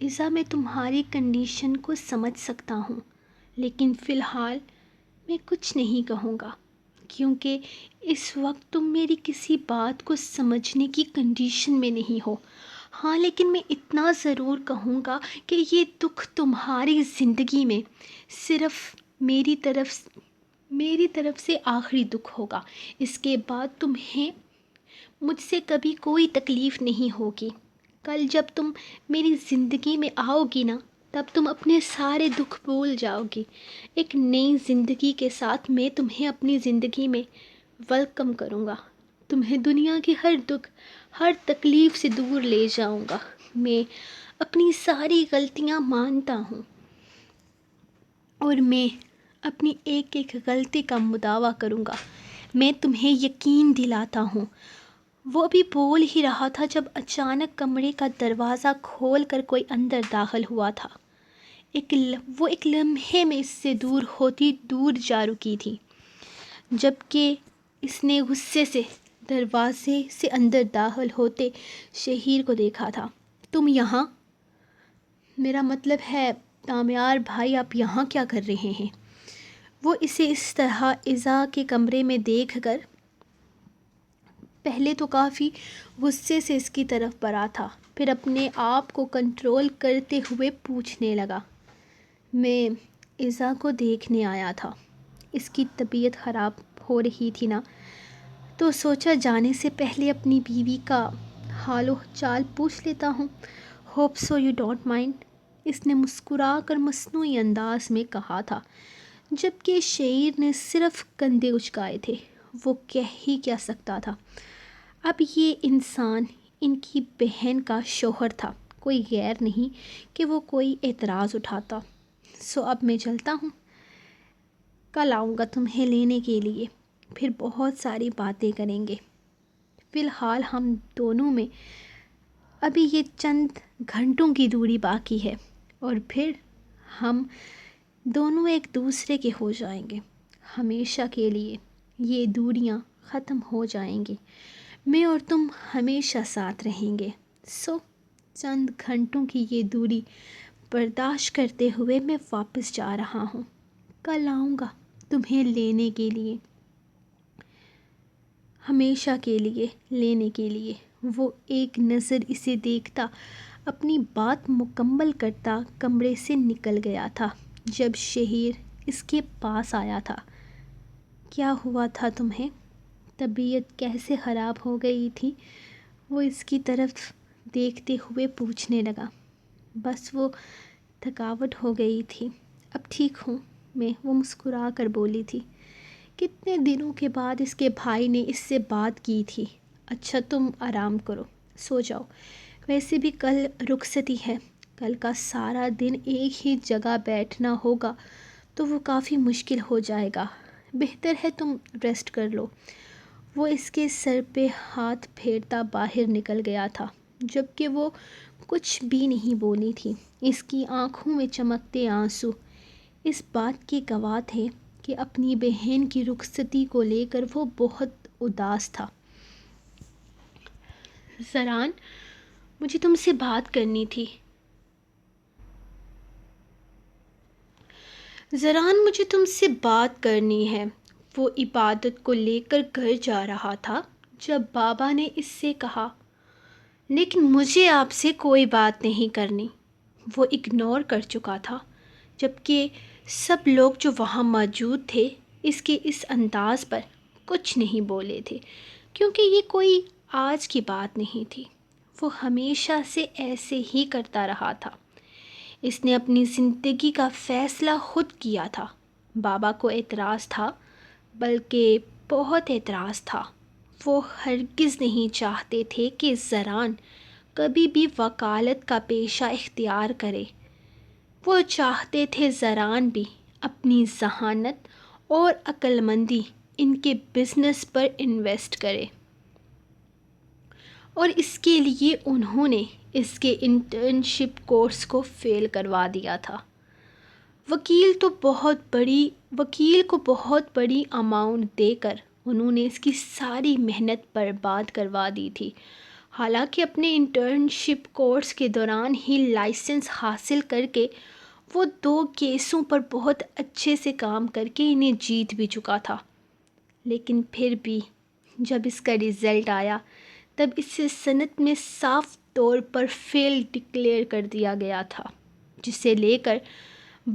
ایزا میں تمہاری کنڈیشن کو سمجھ سکتا ہوں، لیکن فی الحال میں کچھ نہیں کہوں گا کیونکہ اس وقت تم میری کسی بات کو سمجھنے کی کنڈیشن میں نہیں ہو۔ ہاں لیکن میں اتنا ضرور کہوں گا کہ یہ دکھ تمہاری زندگی میں صرف میری طرف سے آخری دکھ ہوگا۔ اس کے بعد تمہیں مجھ سے کبھی کوئی تکلیف نہیں ہوگی۔ کل جب تم میری زندگی میں آؤ گی نا، تب تم اپنے سارے دکھ بھول جاؤ گی۔ ایک نئی زندگی کے ساتھ میں تمہیں اپنی زندگی میں ویلکم کروں گا۔ تمہیں دنیا کی ہر دکھ، ہر تکلیف سے دور لے جاؤں گا۔ میں اپنی ساری غلطیاں مانتا ہوں اور میں اپنی ایک ایک غلطی کا مداوع کروں گا۔ میں تمہیں یقین دلاتا ہوں۔ وہ ابھی بول ہی رہا تھا جب اچانک کمرے کا دروازہ کھول کر کوئی اندر داخل ہوا تھا۔ وہ ایک لمحے میں اس سے دور ہوتی دور جا رکی تھی، جبکہ اس نے غصے سے دروازے سے اندر داخل ہوتے شہیر کو دیکھا تھا۔ تم یہاں؟ میرا مطلب ہے تامیار بھائی، آپ یہاں کیا کر رہے ہیں؟ وہ اسے اس طرح ایزا کے کمرے میں دیکھ کر پہلے تو کافی غصے سے اس کی طرف بڑھا تھا، پھر اپنے آپ کو کنٹرول کرتے ہوئے پوچھنے لگا، میں ایزا کو دیکھنے آیا تھا۔ اس کی طبیعت خراب ہو رہی تھی نا، تو سوچا جانے سے پہلے اپنی بیوی کا حال و چال پوچھ لیتا ہوں۔ Hope so you don't mind, اس نے مسکرا کر مصنوعی انداز میں کہا تھا، جبکہ شہیر نے صرف کندھے اچکائے تھے۔ وہ کہہ ہی کیا سکتا تھا؟ اب یہ انسان ان کی بہن کا شوہر تھا، کوئی غیر نہیں کہ وہ کوئی اعتراض اٹھاتا۔ سو اب میں چلتا ہوں، کل آؤں گا تمہیں لینے کے لیے، پھر بہت ساری باتیں کریں گے۔ فی الحال ہم دونوں میں ابھی یہ چند گھنٹوں کی دوری باقی ہے اور پھر ہم دونوں ایک دوسرے کے ہو جائیں گے، ہمیشہ کے لیے یہ دوریاں ختم ہو جائیں گی، میں اور تم ہمیشہ ساتھ رہیں گے۔ سو چند گھنٹوں کی یہ دوری برداشت کرتے ہوئے میں واپس جا رہا ہوں، کل آؤں گا تمہیں لینے کے لیے، ہمیشہ کے لیے لینے کے لیے۔ وہ ایک نظر اسے دیکھتا اپنی بات مکمل کرتا کمرے سے نکل گیا تھا جب شہیر اس کے پاس آیا تھا۔ کیا ہوا تھا تمہیں؟ طبیعت کیسے خراب ہو گئی تھی؟ وہ اس کی طرف دیکھتے ہوئے پوچھنے لگا۔ بس وہ تھکاوٹ ہو گئی تھی، اب ٹھیک ہوں میں، وہ مسکرا کر بولی تھی۔ کتنے دنوں کے بعد اس کے بھائی نے اس سے بات کی تھی۔ اچھا تم آرام کرو، سو جاؤ، ویسے بھی کل رخصتی ہے، کل کا سارا دن ایک ہی جگہ بیٹھنا ہوگا تو وہ کافی مشکل ہو جائے گا، بہتر ہے تم ریسٹ کر لو۔ وہ اس کے سر پہ ہاتھ پھیرتا باہر نکل گیا تھا، جبکہ وہ کچھ بھی نہیں بولی تھی۔ اس کی آنکھوں میں چمکتے آنسو اس بات کے گواہ تھے کہ اپنی بہن کی رخصتی کو لے کر وہ بہت اداس تھا۔ زران، مجھے تم سے بات کرنی تھی۔ زران، مجھے تم سے بات کرنی ہے۔ وہ عبادت کو لے کر گھر جا رہا تھا جب بابا نے اس سے کہا، لیکن مجھے آپ سے کوئی بات نہیں کرنی۔ وہ اگنور کر چکا تھا، جبکہ سب لوگ جو وہاں موجود تھے اس کے اس انداز پر کچھ نہیں بولے تھے، کیونکہ یہ کوئی آج کی بات نہیں تھی، وہ ہمیشہ سے ایسے ہی کرتا رہا تھا۔ اس نے اپنی زندگی کا فیصلہ خود کیا تھا۔ بابا کو اعتراض تھا، بلکہ بہت اعتراض تھا۔ وہ ہرگز نہیں چاہتے تھے کہ زران کبھی بھی وکالت کا پیشہ اختیار کرے۔ وہ چاہتے تھے زران بھی اپنی ذہانت اور عقل مندی ان کے بزنس پر انویسٹ کرے، اور اس کے لیے انہوں نے اس کے انٹرنشپ کورس کو فیل کروا دیا تھا۔ وکیل کو بہت بڑی اماؤنٹ دے کر انہوں نے اس کی ساری محنت برباد کروا دی تھی۔ حالانکہ اپنے انٹرنشپ کورس کے دوران ہی لائسنس حاصل کر کے وہ 2 کیسوں پر بہت اچھے سے کام کر کے انہیں جیت بھی چکا تھا، لیکن پھر بھی جب اس کا رزلٹ آیا تب اسے صنعت میں صاف طور پر فیل ڈکلیئر کر دیا گیا تھا، جسے لے کر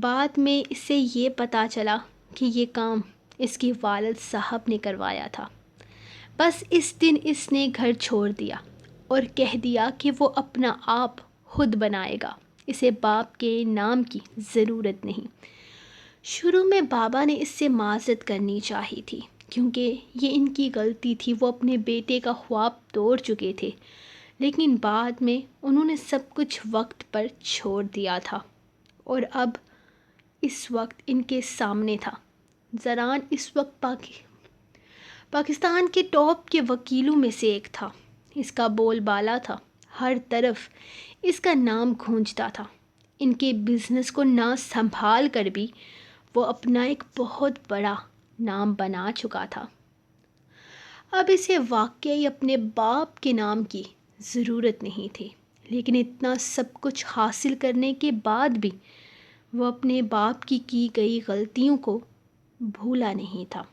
بعد میں اسے یہ پتہ چلا کہ یہ کام اس کے والد صاحب نے کروایا تھا۔ بس اس دن اس نے گھر چھوڑ دیا اور کہہ دیا کہ وہ اپنا آپ خود بنائے گا، اسے باپ کے نام کی ضرورت نہیں۔ شروع میں بابا نے اس سے معذرت کرنی چاہی تھی کیونکہ یہ ان کی غلطی تھی، وہ اپنے بیٹے کا خواب توڑ چکے تھے، لیکن بعد میں انہوں نے سب کچھ وقت پر چھوڑ دیا تھا اور اب اس وقت ان کے سامنے تھا۔ زران اس وقت پاکستان کے ٹاپ کے وکیلوں میں سے ایک تھا، اس کا بول بالا تھا، ہر طرف اس کا نام گونجتا تھا۔ ان کے بزنس کو نہ سنبھال کر بھی وہ اپنا ایک بہت بڑا نام بنا چکا تھا۔ اب اسے واقعی اپنے باپ کے نام کی ضرورت نہیں تھی، لیکن اتنا سب کچھ حاصل کرنے کے بعد بھی وہ اپنے باپ کی گئی غلطیوں کو بھولا نہیں تھا۔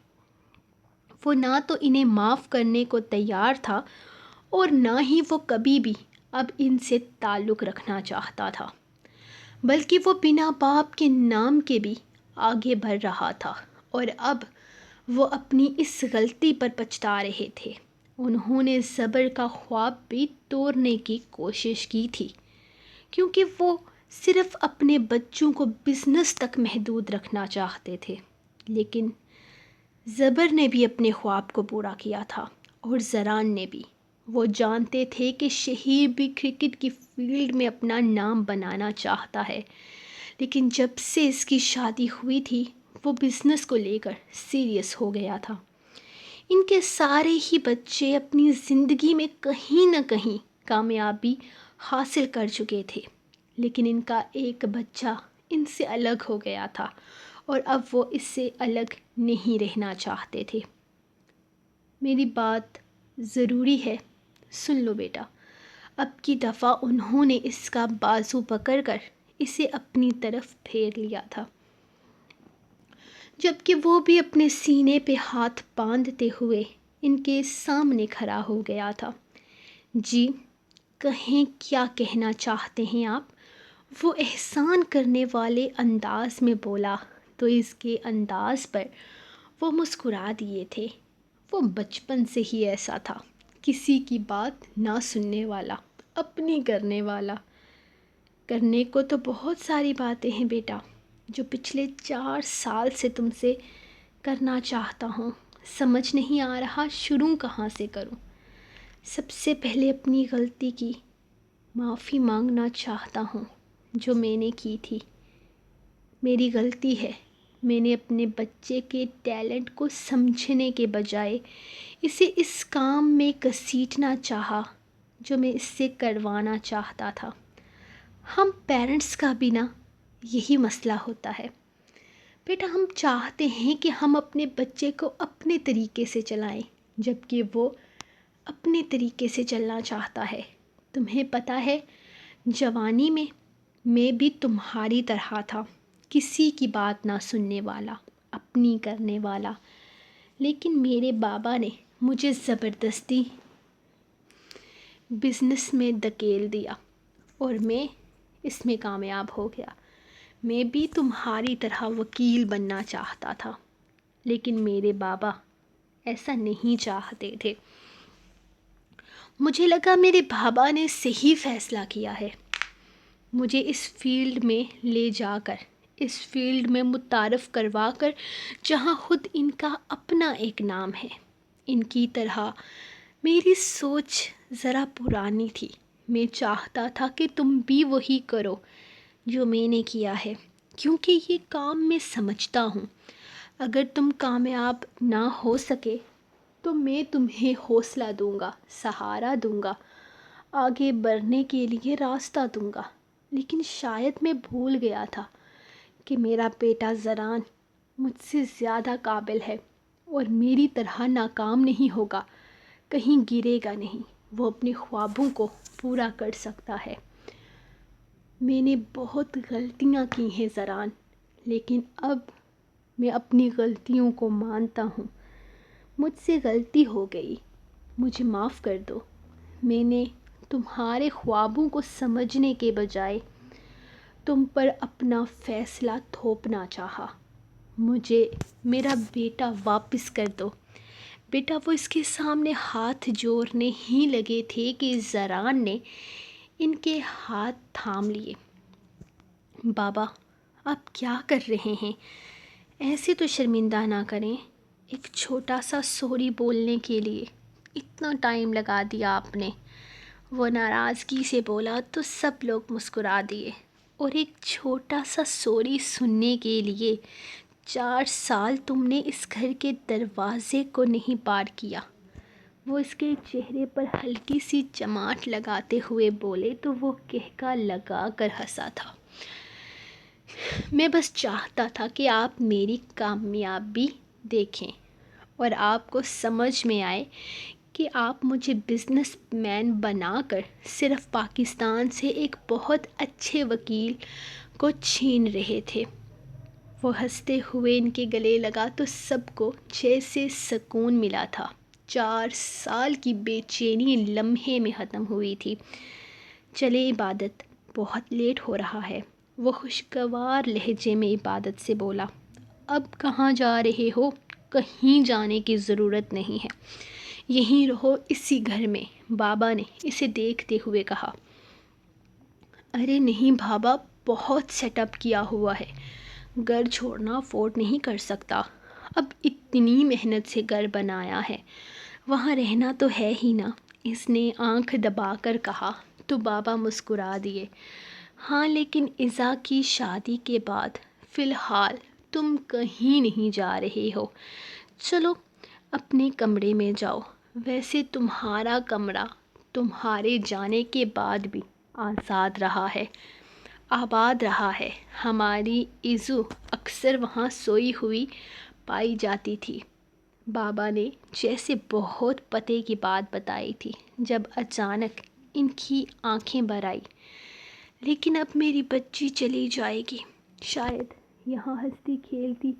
وہ نہ تو انہیں معاف کرنے کو تیار تھا اور نہ ہی وہ کبھی بھی اب ان سے تعلق رکھنا چاہتا تھا، بلکہ وہ بنا باپ کے نام کے بھی آگے بڑھ رہا تھا اور اب وہ اپنی اس غلطی پر پچھتا رہے تھے۔ انہوں نے زبر کا خواب بھی توڑنے کی کوشش کی تھی کیونکہ وہ صرف اپنے بچوں کو بزنس تک محدود رکھنا چاہتے تھے، لیکن زبر نے بھی اپنے خواب کو پورا کیا تھا اور زران نے بھی۔ وہ جانتے تھے کہ شہیر بھی کرکٹ کی فیلڈ میں اپنا نام بنانا چاہتا ہے، لیکن جب سے اس کی شادی ہوئی تھی وہ بزنس کو لے کر سیریس ہو گیا تھا۔ ان کے سارے ہی بچے اپنی زندگی میں کہیں نہ کہیں کامیابی حاصل کر چکے تھے، لیکن ان کا ایک بچہ ان سے الگ ہو گیا تھا اور اب وہ اس سے الگ نہیں رہنا چاہتے تھے۔ میری بات ضروری ہے، سن لو بیٹا۔ اب کی دفعہ انہوں نے اس کا بازو پکڑ کر اسے اپنی طرف پھیر لیا تھا، جبکہ وہ بھی اپنے سینے پہ ہاتھ باندھتے ہوئے ان کے سامنے کھڑا ہو گیا تھا۔ جی کہیں، کیا کہنا چاہتے ہیں آپ؟ وہ احسان کرنے والے انداز میں بولا تو اس کے انداز پر وہ مسکرا دیے تھے۔ وہ بچپن سے ہی ایسا تھا، کسی کی بات نہ سننے والا، اپنی کرنے والا۔ کرنے کو تو بہت ساری باتیں ہیں بیٹا جو پچھلے 4 سال سے تم سے کرنا چاہتا ہوں، سمجھ نہیں آ رہا شروع کہاں سے کروں۔ سب سے پہلے اپنی غلطی کی معافی مانگنا چاہتا ہوں جو میں نے کی تھی۔ میری غلطی ہے، میں نے اپنے بچے کے ٹیلنٹ کو سمجھنے کے بجائے اسے اس کام میں گھسیٹنا چاہا جو میں اس سے کروانا چاہتا تھا۔ ہم پیرنٹس کا بھی نا یہی مسئلہ ہوتا ہے بیٹا، ہم چاہتے ہیں کہ ہم اپنے بچے کو اپنے طریقے سے چلائیں جبکہ وہ اپنے طریقے سے چلنا چاہتا ہے۔ تمہیں پتہ ہے جوانی میں بھی تمہاری طرح تھا، کسی کی بات نہ سننے والا، اپنی کرنے والا، لیکن میرے بابا نے مجھے زبردستی بزنس میں دھکیل دیا اور میں اس میں کامیاب ہو گیا۔ میں بھی تمہاری طرح وکیل بننا چاہتا تھا، لیکن میرے بابا ایسا نہیں چاہتے تھے۔ مجھے لگا میرے بابا نے صحیح فیصلہ کیا ہے، مجھے اس فیلڈ میں لے جا کر، اس فیلڈ میں متعارف کروا کر جہاں خود ان کا اپنا ایک نام ہے۔ ان کی طرح میری سوچ ذرا پرانی تھی، میں چاہتا تھا کہ تم بھی وہی کرو جو میں نے کیا ہے، کیونکہ یہ کام میں سمجھتا ہوں۔ اگر تم کامیاب نہ ہو سکے تو میں تمہیں حوصلہ دوں گا، سہارا دوں گا، آگے بڑھنے کے لیے راستہ دوں گا، لیکن شاید میں بھول گیا تھا کہ میرا بیٹا زران مجھ سے زیادہ قابل ہے اور میری طرح ناکام نہیں ہوگا، کہیں گرے گا نہیں۔ وہ اپنے خوابوں کو پورا کر سکتا ہے۔ میں نے بہت غلطیاں کی ہیں زران، لیکن اب میں اپنی غلطیوں کو مانتا ہوں۔ مجھ سے غلطی ہو گئی، مجھے معاف کر دو۔ میں نے تمہارے خوابوں کو سمجھنے کے بجائے تم پر اپنا فیصلہ تھوپنا چاہا۔ مجھے میرا بیٹا واپس کر دو۔ بیٹا وہ اس کے سامنے ہاتھ جوڑنے ہی لگے تھے کہ زران نے ان کے ہاتھ تھام لیے۔ بابا آپ کیا کر رہے ہیں؟ ایسے تو شرمندہ نہ کریں۔ ایک چھوٹا سا سوری بولنے کے لیے اتنا ٹائم لگا دیا آپ نے۔ وہ ناراضگی سے بولا تو سب لوگ مسکرا دیے۔ اور ایک چھوٹا سا سوری سننے کے لیے 4 سال تم نے اس گھر کے دروازے کو نہیں پار کیا۔ وہ اس کے چہرے پر ہلکی سی چماٹ لگاتے ہوئے بولے تو وہ کہکا لگا کر ہنسا تھا۔ میں بس چاہتا تھا کہ آپ میری کامیابی دیکھیں اور آپ کو سمجھ میں آئے کہ آپ مجھے بزنس مین بنا کر صرف پاکستان سے ایک بہت اچھے وکیل کو چھین رہے تھے۔ وہ ہنستے ہوئے ان کے گلے لگا تو سب کو جیسے سکون ملا تھا۔ 4 سال کی بے چینی لمحے میں ختم ہوئی تھی۔ چلے عبادت، بہت لیٹ ہو رہا ہے، وہ خوشگوار لہجے میں عبادت سے بولا۔ اب کہاں جا رہے ہو؟ کہیں جانے کی ضرورت نہیں ہے، یہیں رہو اسی گھر میں، بابا نے اسے دیکھتے ہوئے کہا۔ ارے نہیں بابا، بہت سیٹ اپ کیا ہوا ہے، گھر چھوڑنا افورڈ نہیں کر سکتا۔ اب اتنی محنت سے گھر بنایا ہے، وہاں رہنا تو ہے ہی نا، اس نے آنکھ دبا کر کہا تو بابا مسکرا دیے۔ ہاں لیکن ایزا کی شادی کے بعد فی الحال تم کہیں نہیں جا رہے ہو، چلو اپنے کمرے میں جاؤ۔ ویسے تمہارا کمرہ تمہارے جانے کے بعد بھی آزاد رہا ہے، آباد رہا ہے۔ ہماری ایزو اکثر وہاں سوئی ہوئی پائی جاتی تھی۔ بابا نے جیسے بہت پتے کی بات بتائی تھی جب اچانک ان کی آنکھیں بھر آئی۔ لیکن اب میری بچی چلی جائے گی، شاید یہاں ہنستی کھیلتی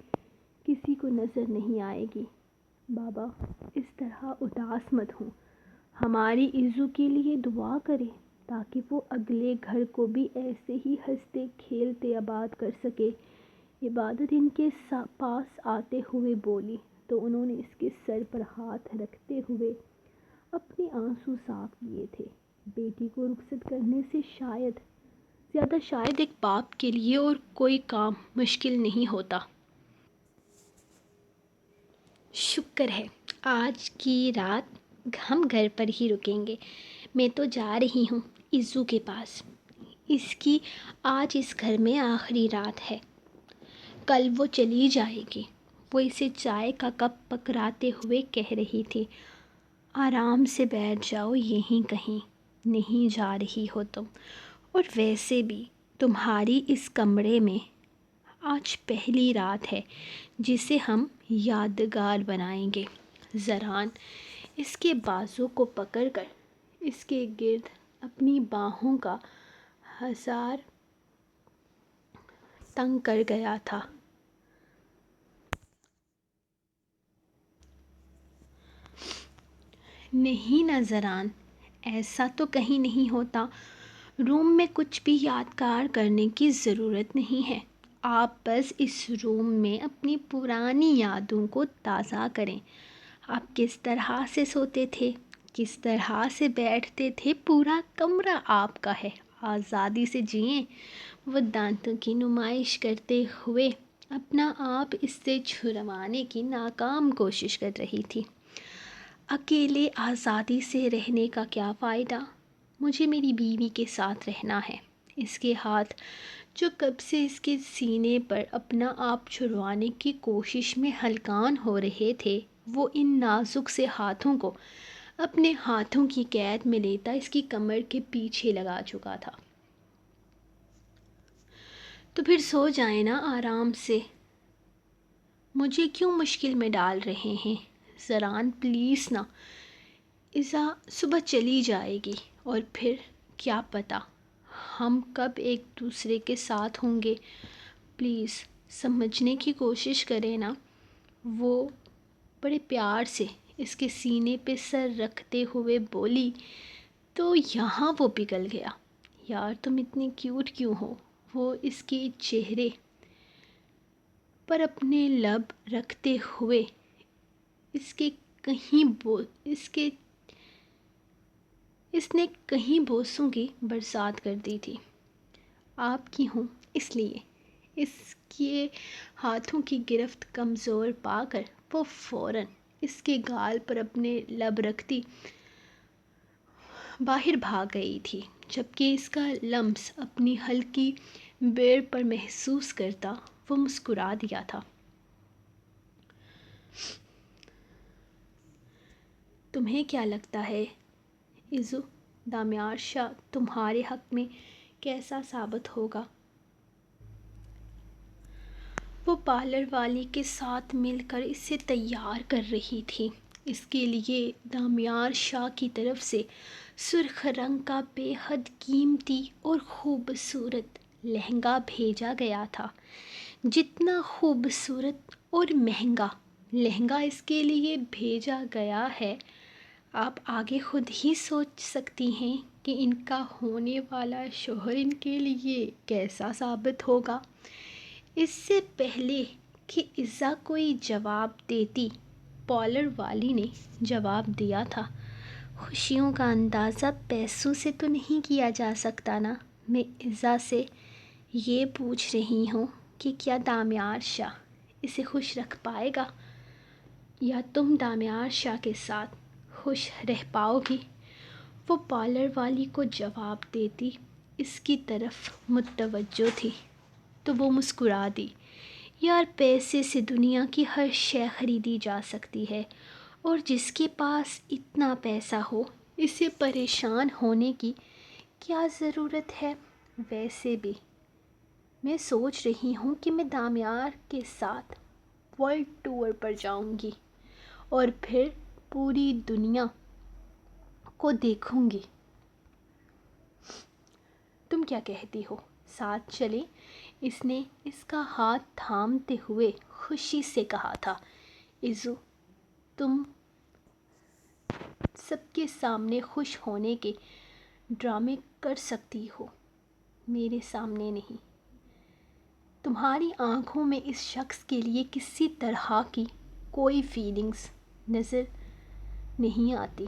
کسی کو نظر نہیں آئے گی۔ بابا اس طرح اداس مت ہوں، ہماری ایزو کے لیے دعا کریں تاکہ وہ اگلے گھر کو بھی ایسے ہی ہنستے کھیلتے آباد کر سکے۔ عبادت ان کے پاس آتے ہوئے بولی تو انہوں نے اس کے سر پر ہاتھ رکھتے ہوئے اپنے آنسو صاف کیے تھے۔ بیٹی کو رخصت کرنے سے زیادہ شاید ایک باپ کے لیے اور کوئی کام مشکل نہیں ہوتا۔ شکر ہے آج کی رات ہم گھر پر ہی رکیں گے۔ میں تو جا رہی ہوں ایزو کے پاس، اس کی آج اس گھر میں آخری رات ہے، کل وہ چلی جائے گی۔ وہ اسے چائے کا کپ پکڑاتے ہوئے کہہ رہی تھی۔ آرام سے بیٹھ جاؤ، یہیں کہیں نہیں جا رہی ہو تم، اور ویسے بھی تمہاری اس کمرے میں آج پہلی رات ہے جسے ہم یادگار بنائیں گے۔ زران اس کے بازو کو پکڑ کر اس کے گرد اپنی باہوں کا حصار تنگ کر گیا تھا۔ نہیں نا زران، ایسا تو کہیں نہیں ہوتا، روم میں کچھ بھی یادگار کرنے کی ضرورت نہیں ہے۔ آپ بس اس روم میں اپنی پرانی یادوں کو تازہ کریں۔ آپ کس طرح سے سوتے تھے، کس طرح سے بیٹھتے تھے، پورا کمرہ آپ کا ہے، آزادی سے جئیں۔ وہ دانتوں کی نمائش کرتے ہوئے اپنا آپ اس سے چھڑوانے کی ناکام کوشش کر رہی تھی۔ اکیلے آزادی سے رہنے کا کیا فائدہ؟ مجھے میری بیوی کے ساتھ رہنا ہے۔ اس کے ہاتھ جو کب سے اس کے سینے پر اپنا آپ چھڑوانے کی کوشش میں ہلکان ہو رہے تھے، وہ ان نازک سے ہاتھوں کو اپنے ہاتھوں کی قید میں لیتا اس کی کمر کے پیچھے لگا چکا تھا۔ تو پھر سو جائیں نا آرام سے، مجھے کیوں مشکل میں ڈال رہے ہیں؟ زران پلیز نا، ایزا صبح چلی جائے گی اور پھر کیا پتہ ہم کب ایک دوسرے کے ساتھ ہوں گے. پلیز سمجھنے کی کوشش کریں نا. وہ بڑے پیار سے اس کے سینے پہ سر رکھتے ہوئے بولی. تو یہاں وہ پگھل گیا. یار تم اتنی کیوٹ کیوں ہو. وہ اس کے چہرے پر اپنے لب رکھتے ہوئے اس نے کہیں بوسوں کی برسات کر دی تھی. آپ کی ہوں اس لیے. اس کے ہاتھوں کی گرفت کمزور پا کر وہ فوراً اس کے گال پر اپنے لب رکھتی باہر بھاگ گئی تھی، جبکہ اس کا لمس اپنی ہلکی بیر پر محسوس کرتا وہ مسکرا دیا تھا. تمہیں کیا لگتا ہے ایزو، دامیار شاہ تمہارے حق میں کیسا ثابت ہوگا؟ وہ پارلر والی کے ساتھ مل کر اسے تیار کر رہی تھی. اس کے لیے دامیار شاہ کی طرف سے سرخ رنگ کا بے حد قیمتی اور خوبصورت لہنگا بھیجا گیا تھا. جتنا خوبصورت اور مہنگا لہنگا اس کے لیے بھیجا گیا ہے، آپ آگے خود ہی سوچ سکتی ہیں کہ ان کا ہونے والا شوہر ان کے لیے کیسا ثابت ہوگا. اس سے پہلے کہ ایزا کوئی جواب دیتی، پارلر والی نے جواب دیا تھا. خوشیوں کا اندازہ پیسوں سے تو نہیں کیا جا سکتا نا. میں ایزا سے یہ پوچھ رہی ہوں کہ کیا دامیار شاہ اسے خوش رکھ پائے گا، یا تم دامیار شاہ کے ساتھ خوش رہ پاؤ گی. وہ پارلر والی کو جواب دیتی اس کی طرف متوجہ تھی تو وہ مسکرا دی. یار پیسے سے دنیا کی ہر شے خریدی جا سکتی ہے، اور جس کے پاس اتنا پیسہ ہو اسے پریشان ہونے کی کیا ضرورت ہے. ویسے بھی میں سوچ رہی ہوں کہ میں دامیار کے ساتھ ورلڈ ٹور پر جاؤں گی اور پھر پوری دنیا کو دیکھوں گی. تم کیا کہتی ہو، ساتھ چلیں؟ اس نے اس کا ہاتھ تھامتے ہوئے خوشی سے کہا تھا. ایزو، تم سب کے سامنے خوش ہونے کے ڈرامے کر سکتی ہو، میرے سامنے نہیں. تمہاری آنکھوں میں اس شخص کے لیے کسی طرح کی کوئی فیلنگز نظر نہیں آتی.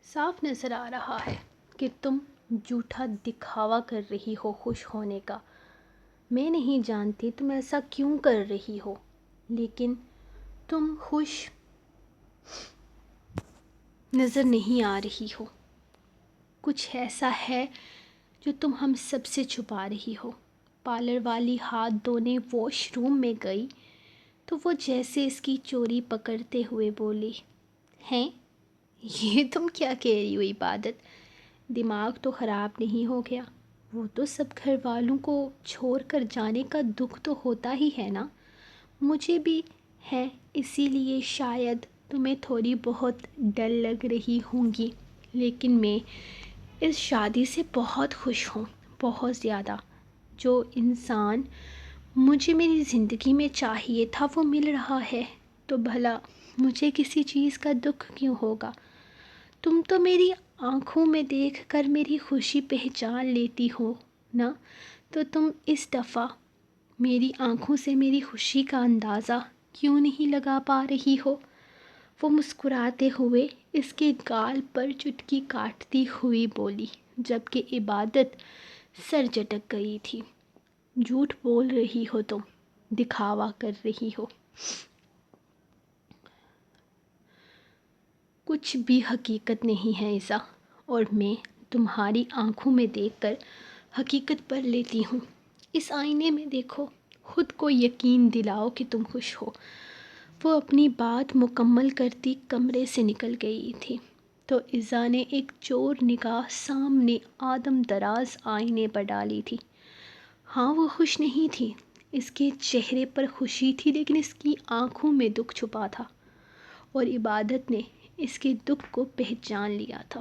صاف نظر آ رہا ہے کہ تم جھوٹا دکھاوا کر رہی ہو خوش ہونے کا. میں نہیں جانتی تم ایسا کیوں کر رہی ہو، لیکن تم خوش نظر نہیں آ رہی ہو. کچھ ایسا ہے جو تم ہم سب سے چھپا رہی ہو. پارلر والی ہاتھ دھونے واش روم میں گئی تو وہ جیسے اس کی چوری پکڑتے ہوئے بولی. ہیں، یہ تم کیا کہہ رہی ہو عبادت؟ دماغ تو خراب نہیں ہو گیا؟ وہ تو سب گھر والوں کو چھوڑ کر جانے کا دکھ تو ہوتا ہی ہے نا. مجھے بھی ہے، اسی لیے شاید تمہیں تھوڑی بہت ڈر لگ رہی ہوں گی، لیکن میں اس شادی سے بہت خوش ہوں، بہت زیادہ. جو انسان مجھے میری زندگی میں چاہیے تھا وہ مل رہا ہے، تو بھلا مجھے کسی چیز کا دکھ کیوں ہوگا. تم تو میری آنکھوں میں دیکھ کر میری خوشی پہچان لیتی ہو نا. تو تم اس دفعہ میری آنکھوں سے میری خوشی کا اندازہ کیوں نہیں لگا پا رہی ہو؟ وہ مسکراتے ہوئے اس کے گال پر چٹکی کاٹتی ہوئی بولی، جبکہ عبادت سر جھٹک گئی تھی. جھوٹ بول رہی ہو تم، دکھاوا کر رہی ہو. کچھ بھی حقیقت نہیں ہے ایزا، اور میں تمہاری آنکھوں میں دیکھ کر حقیقت پر لیتی ہوں. اس آئینے میں دیکھو، خود کو یقین دلاؤ کہ تم خوش ہو. وہ اپنی بات مکمل کرتی کمرے سے نکل گئی تھی تو ایزا نے ایک چور نگاہ سامنے آدم دراز آئینے پر ڈالی تھی. ہاں وہ خوش نہیں تھی، اس کے چہرے پر خوشی تھی، لیکن اس کی آنکھوں میں دکھ چھپا تھا، اور عبادت نے اس کے دکھ کو پہچان لیا تھا،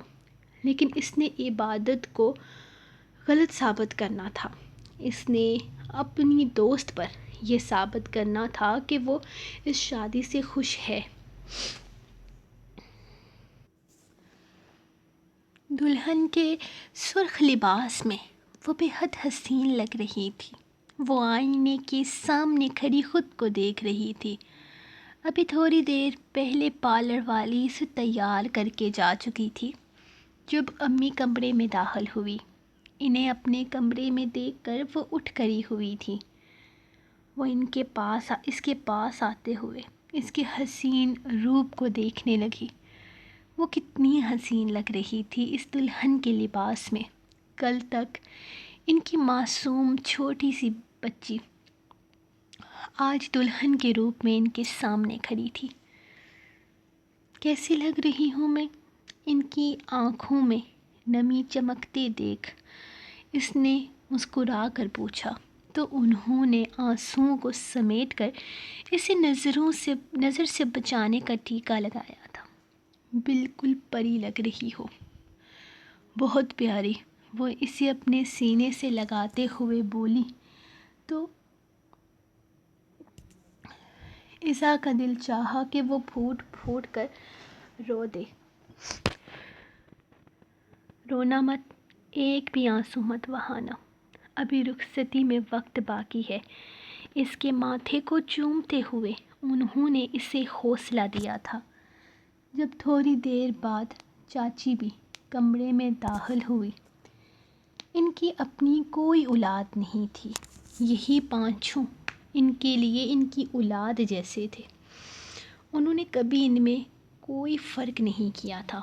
لیکن اس نے عبادت کو غلط ثابت کرنا تھا۔ اس نے اپنی دوست پر یہ ثابت کرنا تھا کہ وہ اس شادی سے خوش ہے۔ دلہن کے سرخ لباس میں وہ بے حد حسین لگ رہی تھی۔ وہ آئینے کے سامنے کھڑی خود کو دیکھ رہی تھی۔ ابھی تھوڑی دیر پہلے پارلر والی اسے تیار کر کے جا چکی تھی۔ جب امی کمرے میں داخل ہوئی، انہیں اپنے کمرے میں دیکھ کر وہ اٹھ کھڑی ہوئی تھی۔ وہ اس کے پاس آتے ہوئے اس کے حسین روپ کو دیکھنے لگی۔ وہ کتنی حسین لگ رہی تھی اس دلہن کے لباس میں۔ کل تک ان کی معصوم چھوٹی سی بچی آج دلہن کے روپ میں ان کے سامنے کھڑی تھی۔ کیسی لگ رہی ہوں میں؟ ان کی آنکھوں میں نمی چمکتے دیکھ اس نے مسکرا کر پوچھا، تو انہوں نے آنسوؤں کو سمیٹ کر اسے نظر سے بچانے کا ٹیکا لگایا تھا۔ بالکل پری لگ رہی ہو، بہت پیاری، وہ اسے اپنے سینے سے لگاتے ہوئے بولی، تو عزا کا دل چاہا کہ وہ پھوٹ پھوٹ کر رو دے۔ رونا مت، ایک بھی آنسو مت بہانا، ابھی رخصتی میں وقت باقی ہے۔ اس کے ماتھے کو چومتے ہوئے انہوں نے اسے حوصلہ دیا تھا۔ جب تھوڑی دیر بعد چاچی بھی کمرے میں داخل ہوئی۔ ان کی اپنی کوئی اولاد نہیں تھی، یہی پانچوں ان کے لیے ان کی اولاد جیسے تھے۔ انہوں نے کبھی ان میں کوئی فرق نہیں کیا تھا۔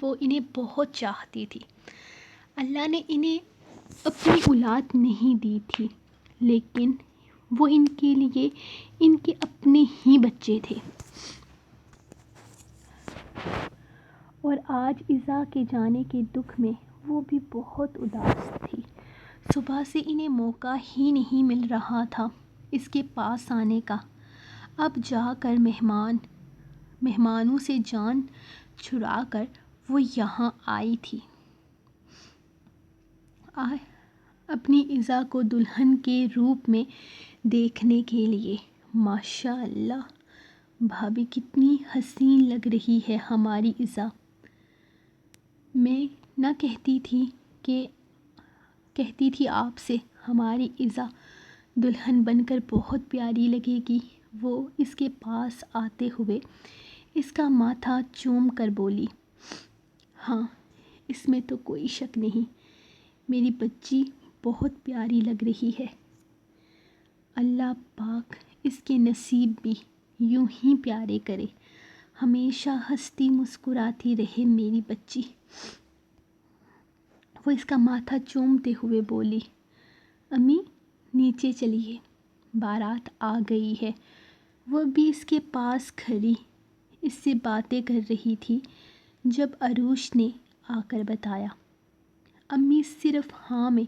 وہ انہیں بہت چاہتی تھی۔ اللہ نے انہیں اپنی اولاد نہیں دی تھی، لیکن وہ ان کے لیے ان کے اپنے ہی بچے تھے۔ اور آج عزا کے جانے کے دکھ میں وہ بھی بہت اداس تھی۔ صبح سے انہیں موقع ہی نہیں مل رہا تھا اس کے پاس آنے کا۔ اب جا کر مہمانوں سے جان چھڑا کر وہ یہاں آئی تھی، اپنی عزا کو دلہن کے روپ میں دیکھنے کے لیے۔ ماشاء اللہ بھابھی کتنی حسین لگ رہی ہے ہماری عزا۔ میں نہ کہتی تھی آپ سے ہماری عزا دلہن بن کر بہت پیاری لگے گی۔ وہ اس کے پاس آتے ہوئے اس کا ماتھا چوم کر بولی، ہاں اس میں تو کوئی شک نہیں، میری بچی بہت پیاری لگ رہی ہے۔ اللہ پاک اس کے نصیب بھی یوں ہی پیارے کرے، ہمیشہ ہنستی مسکراتی رہے میری بچی۔ وہ اس کا ماتھا چومتے ہوئے بولی، امی نیچے چلیے، بارات آ گئی ہے۔ وہ بھی اس کے پاس کھڑی اس سے باتیں کر رہی تھی جب عروش نے آ کر بتایا۔ امی صرف ہاں میں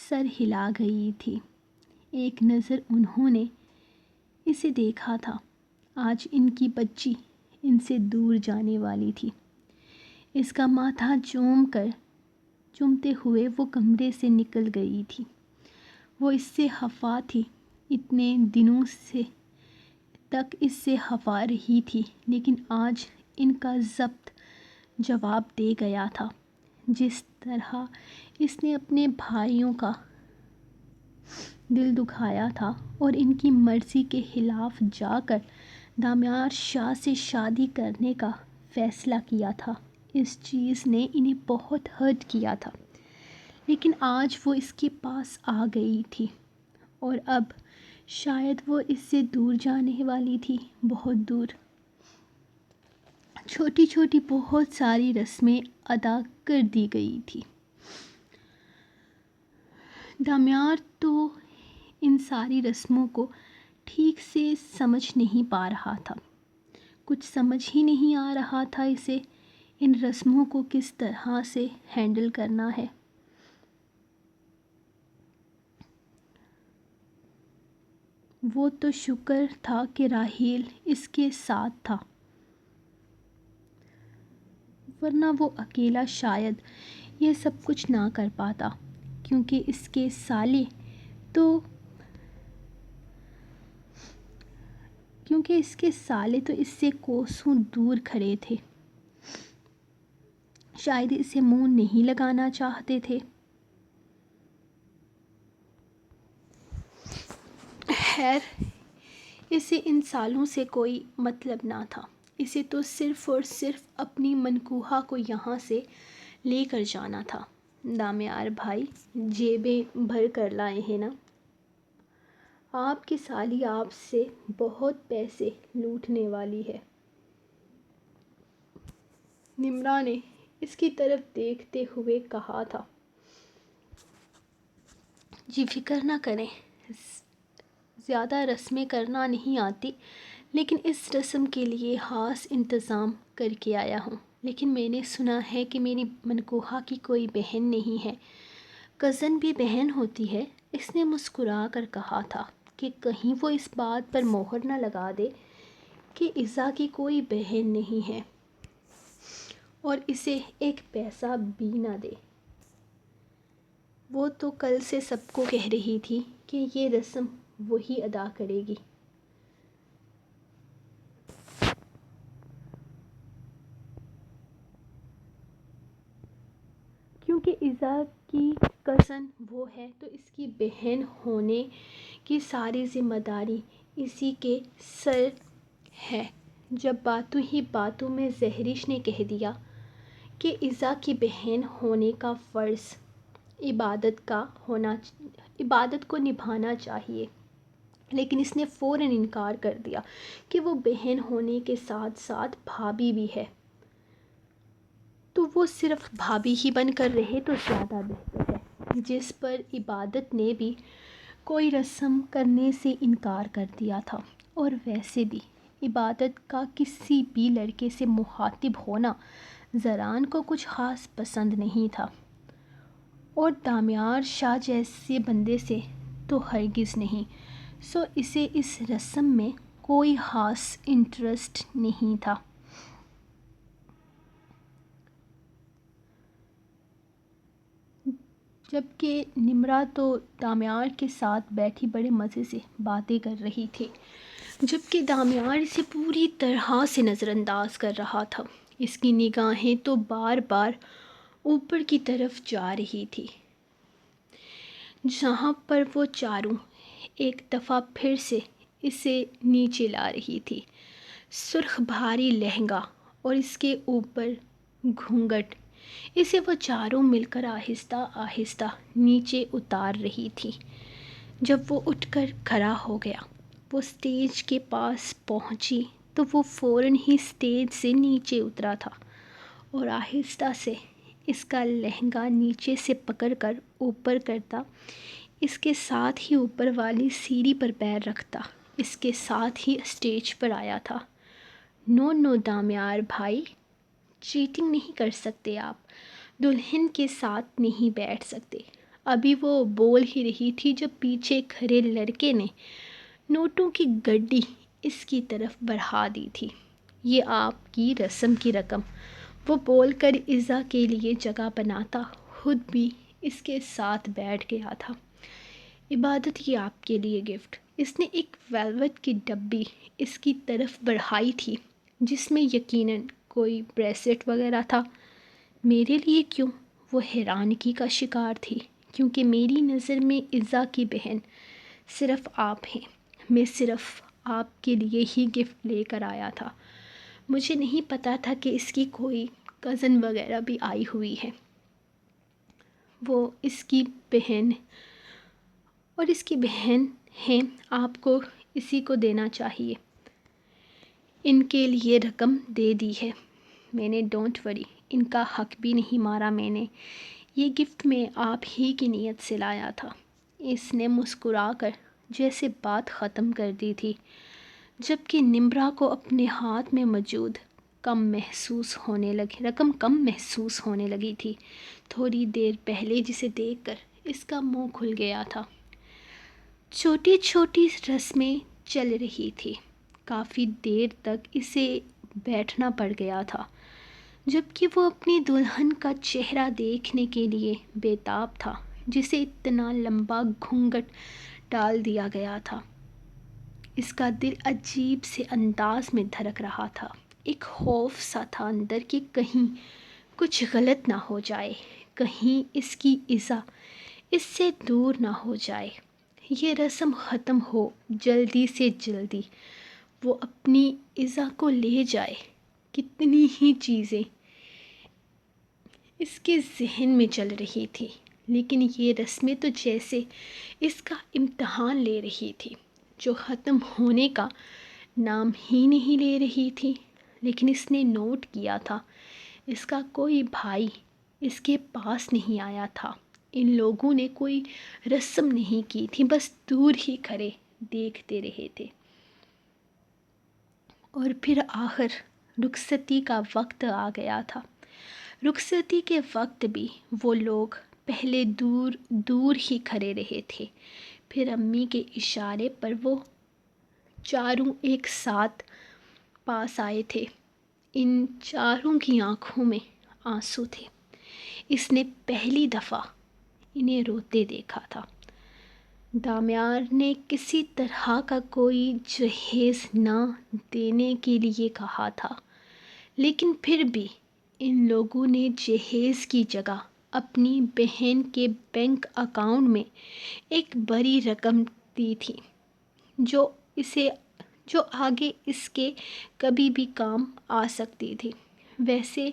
سر ہلا گئی تھی۔ ایک نظر انہوں نے اسے دیکھا تھا، آج ان کی بچی ان سے دور جانے والی تھی۔ اس کا ماتھا چومتے ہوئے وہ کمرے سے نکل گئی تھی۔ وہ اس سے خفا تھی، اتنے دنوں تک اس سے خفا رہی تھی، لیکن آج ان کا ضبط جواب دے گیا تھا۔ جس طرح اس نے اپنے بھائیوں کا دل دکھایا تھا اور ان کی مرضی کے خلاف جا کر دامیار شاہ سے شادی کرنے کا فیصلہ کیا تھا، اس چیز نے انہیں بہت ہرٹ کیا تھا، لیکن آج وہ اس کے پاس آ گئی تھی اور اب شاید وہ اس سے دور جانے والی تھی، بہت دور۔ چھوٹی چھوٹی بہت ساری رسمیں ادا کر دی گئی تھی۔ دامیار تو ان ساری رسموں کو ٹھیک سے سمجھ نہیں پا رہا تھا، کچھ سمجھ ہی نہیں آ رہا تھا اسے ان رسموں کو کس طرح سے ہینڈل کرنا ہے۔ وہ تو شکر تھا کہ راحیل اس کے ساتھ تھا، ورنہ وہ اکیلا شاید یہ سب کچھ نہ کر پاتا، کیونکہ اس کے سالے تو اس سے کوسوں دور کھڑے تھے، شاید اسے منہ نہیں لگانا چاہتے تھے۔ خیر، اسے ان سالوں سے کوئی مطلب نہ تھا، اسے تو صرف اور صرف اپنی منکوحہ کو یہاں سے لے کر جانا تھا۔ دامیار بھائی جیبیں بھر کر لائے ہیں نا؟ آپ کی سالی آپ سے بہت پیسے لوٹنے والی ہے، نمرا نے اس کی طرف دیکھتے ہوئے کہا تھا۔ جی فکر نہ کریں، زیادہ رسمیں کرنا نہیں آتی، لیکن اس رسم کے لیے خاص انتظام کر کے آیا ہوں۔ لیکن میں نے سنا ہے کہ میری منکوحہ کی کوئی بہن نہیں ہے۔ کزن بھی بہن ہوتی ہے، اس نے مسکرا کر کہا تھا کہ کہیں وہ اس بات پر مہر نہ لگا دے کہ عزا کی کوئی بہن نہیں ہے اور اسے ایک پیسہ بھی نہ دے۔ وہ تو کل سے سب کو کہہ رہی تھی کہ یہ رسم وہی ادا کرے گی۔ کیونکہ عزا کی کزن وہ ہے تو اس کی بہن ہونے کی ساری ذمہ داری اسی کے سر ہے۔ جب باتوں ہی باتوں میں زہرش نے کہہ دیا کہ عزا کی بہن ہونے کا فرض عبادت کو نبھانا چاہیے، لیکن اس نے فوراً انکار کر دیا کہ وہ بہن ہونے کے ساتھ ساتھ بھابھی بھی ہے، تو وہ صرف بھابھی ہی بن کر رہے تو زیادہ بہتر ہے۔ جس پر عبادت نے بھی کوئی رسم کرنے سے انکار کر دیا تھا، اور ویسے بھی عبادت کا کسی بھی لڑکے سے مخاطب ہونا زران کو کچھ خاص پسند نہیں تھا، اور دامیار شاہ جیسے بندے سے تو ہرگز نہیں، سو اسے اس رسم میں کوئی خاص انٹرسٹ نہیں تھا۔ جبکہ نمرا تو دامیار کے ساتھ بیٹھی بڑے مزے سے باتیں کر رہی تھی، جبکہ دامیار اسے پوری طرح سے نظر انداز کر رہا تھا۔ اس کی نگاہیں تو بار بار اوپر کی طرف جا رہی تھی، جہاں پر وہ چاروں ایک دفعہ پھر سے اسے نیچے لا رہی تھی۔ سرخ بھاری لہنگا اور اس کے اوپر گھونگھٹ، اسے وہ چاروں مل کر آہستہ آہستہ نیچے اتار رہی تھی۔ جب وہ اٹھ کر کھڑا ہو گیا، وہ اسٹیج کے پاس پہنچی تو وہ فوراً ہی اسٹیج سے نیچے اترا تھا اور آہستہ سے اس کا لہنگا نیچے سے پکڑ کر اوپر کرتا، اس کے ساتھ ہی اوپر والی سیڑھی پر پیر رکھتا، اس کے ساتھ ہی اسٹیج پر آیا تھا۔ نو دامیار بھائی، چیٹنگ نہیں کر سکتے آپ، دلہن کے ساتھ نہیں بیٹھ سکتے۔ ابھی وہ بول ہی رہی تھی جب پیچھے کھڑے لڑکے نے نوٹوں کی گڈی اس کی طرف بڑھا دی تھی۔ یہ آپ کی رسم کی رقم، وہ بول کر عزا کے لیے جگہ بناتا خود بھی اس کے ساتھ بیٹھ گیا تھا۔ عبادت، یہ آپ کے لیے گفٹ۔ اس نے ایک ویلوٹ کی ڈبی اس کی طرف بڑھائی تھی جس میں یقیناً کوئی بریسلٹ وغیرہ تھا۔ میرے لیے کیوں؟ وہ حیرانگی کا شکار تھی، کیونکہ میری نظر میں عزا کی بہن صرف آپ ہیں۔ میں صرف آپ کے لیے ہی گفٹ لے کر آیا تھا، مجھے نہیں پتا تھا کہ اس کی کوئی کزن وغیرہ بھی آئی ہوئی ہے۔ وہ اس کی بہن اور اس کی بہن ہیں، آپ کو اسی کو دینا چاہیے۔ ان کے لیے رقم دے دی ہے میں نے، ڈونٹ وری، ان کا حق بھی نہیں مارا میں نے، یہ گفٹ میں آپ ہی کی نیت سے لایا تھا۔ اس نے مسکرا کر جیسے بات ختم کر دی تھی، جبکہ نمرا کو اپنے ہاتھ میں موجود رقم کم محسوس ہونے لگی تھی۔ تھوڑی دیر پہلے جسے دیکھ کر اس کا منہ کھل گیا تھا۔ چھوٹی چھوٹی رسمیں چل رہی تھی۔ کافی دیر تک اسے بیٹھنا پڑ گیا تھا، جبکہ وہ اپنی دلہن کا چہرہ دیکھنے کے لیے بےتاب تھا، جسے اتنا لمبا گھونگھٹ ڈال دیا گیا تھا۔ اس کا دل عجیب سے انداز میں دھڑک رہا تھا۔ ایک خوف سا تھا اندر کہ کہیں کچھ غلط نہ ہو جائے، کہیں اس کی ایزا اس سے دور نہ ہو جائے، یہ رسم ختم ہو جلدی سے جلدی، وہ اپنی ایزا کو لے جائے۔ کتنی ہی چیزیں اس کے ذہن میں چل رہی تھی، لیکن یہ رسمیں تو جیسے اس کا امتحان لے رہی تھی، جو ختم ہونے کا نام ہی نہیں لے رہی تھی۔ لیکن اس نے نوٹ کیا تھا، اس کا کوئی بھائی اس کے پاس نہیں آیا تھا۔ ان لوگوں نے کوئی رسم نہیں کی تھی، بس دور ہی کھڑے دیکھتے رہے تھے۔ اور پھر آخر رخصتی کا وقت آ گیا تھا۔ رخصتی کے وقت بھی وہ لوگ پہلے دور دور ہی کھڑے رہے تھے، پھر امی کے اشارے پر وہ چاروں ایک ساتھ پاس آئے تھے۔ ان چاروں کی آنکھوں میں آنسو تھے۔ اس نے پہلی دفعہ انہیں روتے دیکھا تھا۔ دامیار نے کسی طرح کا کوئی جہیز نہ دینے کے لیے کہا تھا، لیکن پھر بھی ان لوگوں نے جہیز کی جگہ اپنی بہن کے بینک اکاؤنٹ میں ایک بڑی رقم دی تھی، جو آگے اس کے کبھی بھی کام آ سکتی تھی۔ ویسے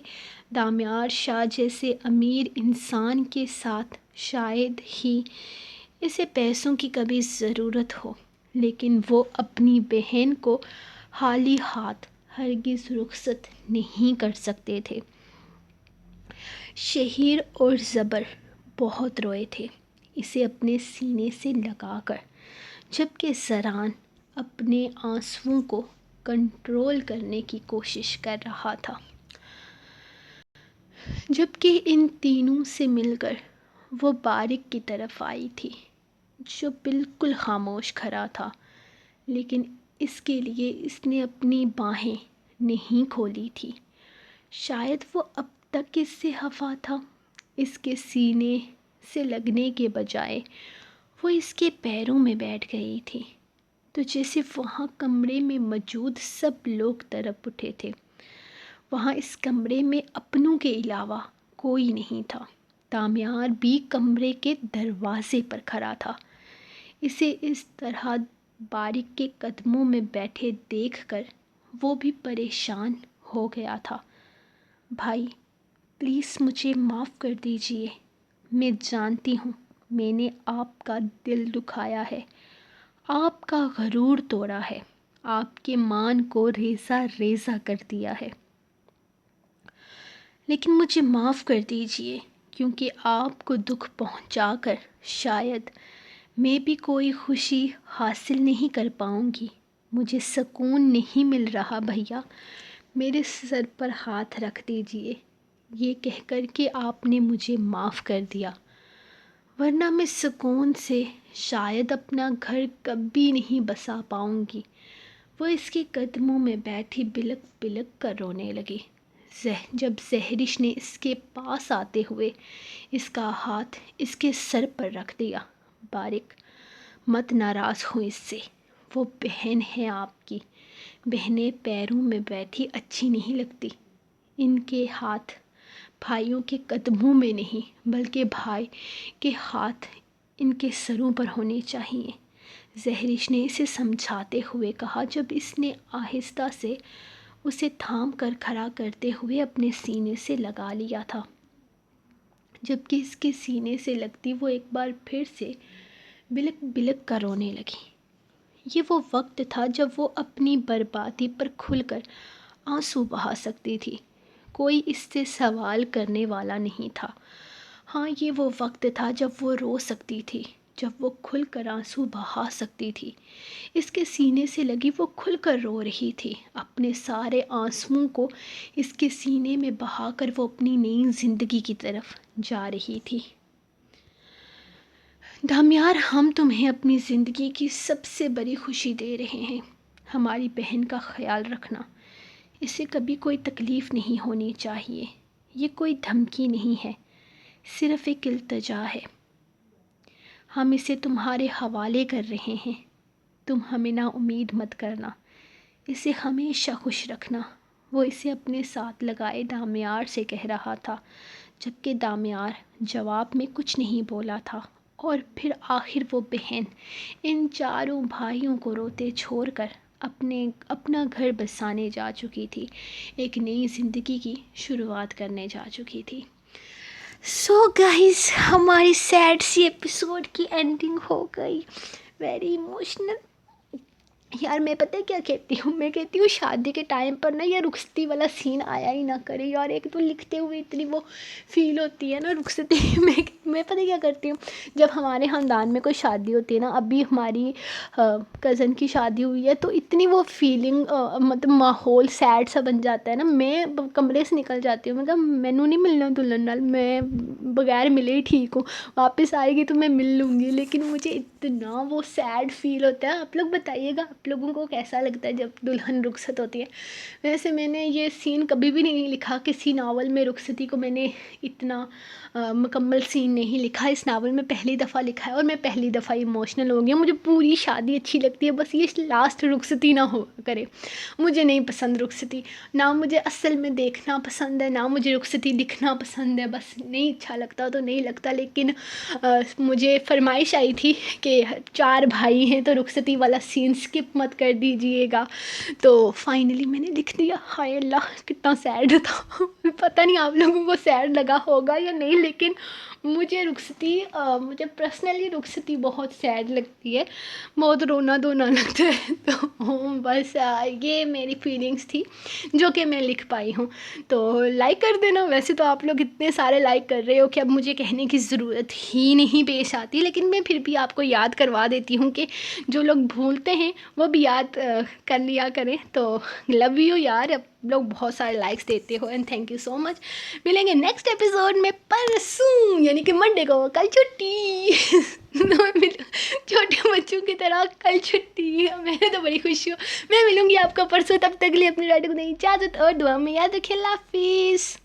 دامیار شاہ جیسے امیر انسان کے ساتھ شاید ہی اسے پیسوں کی کبھی ضرورت ہو، لیکن وہ اپنی بہن کو خالی ہاتھ ہرگز رخصت نہیں کر سکتے تھے۔ شہیر اور زبر بہت روئے تھے، اسے اپنے سینے سے لگا کر، جبکہ زران اپنے آنسوؤں کو کنٹرول کرنے کی کوشش کر رہا تھا۔ جبکہ ان تینوں سے مل کر وہ بارق کی طرف آئی تھی، جو بالکل خاموش کھڑا تھا، لیکن اس کے لیے اس نے اپنی باہیں نہیں کھولی تھی۔ شاید وہ اب تک اس سے خفا تھا۔ اس کے سینے سے لگنے کے بجائے وہ اس کے پیروں میں بیٹھ گئی تھی، تو جیسے وہاں کمرے میں موجود سب لوگ تڑپ اٹھے تھے۔ وہاں اس کمرے میں اپنوں کے علاوہ کوئی نہیں تھا۔ دامیار بھی کمرے کے دروازے پر کھڑا تھا۔ اسے اس طرح بارق کے قدموں میں بیٹھے دیکھ کر وہ بھی پریشان ہو گیا تھا۔ بھائی، پلیز مجھے معاف کر دیجیے۔ میں جانتی ہوں میں نے آپ کا دل دکھایا ہے، آپ کا غرور توڑا ہے، آپ کے مان کو ریزہ ریزہ کر دیا ہے، لیکن مجھے معاف کر دیجیے، کیونکہ آپ کو دکھ پہنچا کر شاید میں بھی کوئی خوشی حاصل نہیں کر پاؤں گی۔ مجھے سکون نہیں مل رہا بھیا، میرے سر پر ہاتھ رکھ دیجیے، یہ کہہ کر کہ آپ نے مجھے معاف کر دیا، ورنہ میں سکون سے شاید اپنا گھر کبھی نہیں بسا پاؤں گی۔ وہ اس کے قدموں میں بیٹھی بلک بلک کر رونے لگی۔ جب زہرش نے اس کے پاس آتے ہوئے اس کا ہاتھ اس کے سر پر رکھ دیا۔ بارق، مت ناراض ہو اس سے، وہ بہن ہے آپ کی، بہنیں پیروں میں بیٹھی اچھی نہیں لگتی، ان کے ہاتھ بھائیوں کے قدموں میں نہیں بلکہ بھائی کے ہاتھ ان کے سروں پر ہونے چاہیے، زہرش نے اسے سمجھاتے ہوئے کہا، جب اس نے آہستہ سے اسے تھام کر کھڑا کرتے ہوئے اپنے سینے سے لگا لیا تھا۔ جبکہ اس کے سینے سے لگتی وہ ایک بار پھر سے بلک بلک کر رونے لگی۔ یہ وہ وقت تھا جب وہ اپنی بربادی پر کھل کر آنسو بہا سکتی تھی، کوئی اس سے سوال کرنے والا نہیں تھا۔ ہاں، یہ وہ وقت تھا جب وہ رو سکتی تھی، جب وہ کھل کر آنسو بہا سکتی تھی۔ اس کے سینے سے لگی وہ کھل کر رو رہی تھی، اپنے سارے آنسوؤں کو اس کے سینے میں بہا کر وہ اپنی نئی زندگی کی طرف جا رہی تھی۔ دامیار، ہم تمہیں اپنی زندگی کی سب سے بڑی خوشی دے رہے ہیں۔ ہماری بہن کا خیال رکھنا۔ اسے کبھی کوئی تکلیف نہیں ہونی چاہیے۔ یہ کوئی دھمکی نہیں ہے، صرف ایک التجا ہے۔ ہم اسے تمہارے حوالے کر رہے ہیں۔ تم ہمیں نا امید مت کرنا۔ اسے ہمیشہ خوش رکھنا۔ وہ اسے اپنے ساتھ لگائے دامیار سے کہہ رہا تھا، جبکہ دامیار جواب میں کچھ نہیں بولا تھا۔ اور پھر آخر وہ بہن ان چاروں بھائیوں کو روتے چھوڑ کر اپنا گھر بسانے جا چکی تھی، ایک نئی زندگی کی شروعات کرنے جا چکی تھی۔ سو گائز، ہماری سیڈ سی ایپیسوڈ کی اینڈنگ ہو گئی، ویری ایموشنل۔ یار میں پتہ ہے کیا کہتی ہوں، میں کہتی ہوں شادی کے ٹائم پر نا یہ رخصتی والا سین آیا ہی نہ کرے یار۔ ایک تو لکھتے ہوئے اتنی وہ فیل ہوتی ہے نا رخصتی میں پتہ کیا کرتی ہوں، جب ہمارے خاندان میں کوئی شادی ہوتی ہے نا، ابھی ہماری کزن کی شادی ہوئی ہے، تو اتنی وہ فیلنگ مطلب ماحول سیڈ سا بن جاتا ہے نا، میں کمرے سے نکل جاتی ہوں۔ میں کہا مینوں نہیں ملنا دلہن نال، میں بغیر ملے ہی ٹھیک ہوں، واپس آئے گی تو میں مل لوں گی، لیکن مجھے اتنا وہ سیڈ فیل ہوتا ہے۔ آپ لوگ بتائیے گا آپ لوگوں کو کیسا لگتا ہے جب دلہن رخصت ہوتی ہے۔ ویسے میں نے یہ سین کبھی بھی نہیں لکھا کسی ناول میں، رخصتی کو میں نے اتنا مکمل سین نہیں لکھا، اس ناول میں پہلی دفعہ لکھا ہے، اور میں پہلی دفعہ ایموشنل ہو گیا۔ مجھے پوری شادی اچھی لگتی ہے، بس یہ لاسٹ رخصتی نہ ہو کرے۔ مجھے نہیں پسند رخصتی، نہ مجھے اصل میں دیکھنا پسند ہے، نہ مجھے رخصتی لکھنا پسند ہے، بس نہیں اچھا لگتا تو نہیں لگتا۔ لیکن مجھے فرمائش آئی تھی کہ 4 بھائی ہیں تو رخصتی والا سین سکپ مت کر دیجئے گا، تو فائنلی میں نے لکھ دیا۔ ہائے اللہ کتنا سیڈ تھا، پتہ نہیں آپ لوگوں کو سیڈ لگا ہوگا یا نہیں، لیکن مجھے مجھے پرسنلی رخصتی بہت سیڈ لگتی ہے، بہت رونا دھونا لگتا ہے۔ تو بس یہ میری فیلنگس تھی جو کہ میں لکھ پائی ہوں۔ تو لائک کر دینا، ویسے تو آپ لوگ اتنے سارے لائک کر رہے ہو کہ اب مجھے کہنے کی ضرورت ہی نہیں پیش آتی، لیکن میں پھر بھی آپ کو یاد کروا دیتی ہوں کہ جو لوگ بھولتے ہیں وہ بھی یاد کر لیا کریں۔ تو لو یو یار، اب لوگ بہت سارے لائکس دیتے ہو اینڈ تھینک یو سو مچ۔ ملیں گے نیکسٹ ایپیسوڈ میں پرسوں، یعنی کہ منڈے کو، کل چھٹی چھوٹے بچوں کی طرح کل چھٹی، میں تو بڑی خوشی ہوں۔ میں ملوں گی آپ کو پرسوں، تب تک کے لیے اپنی ڈیڈی کو دیں اجازت اور دعا میں یاد رکھیں۔ اللہ حافظ۔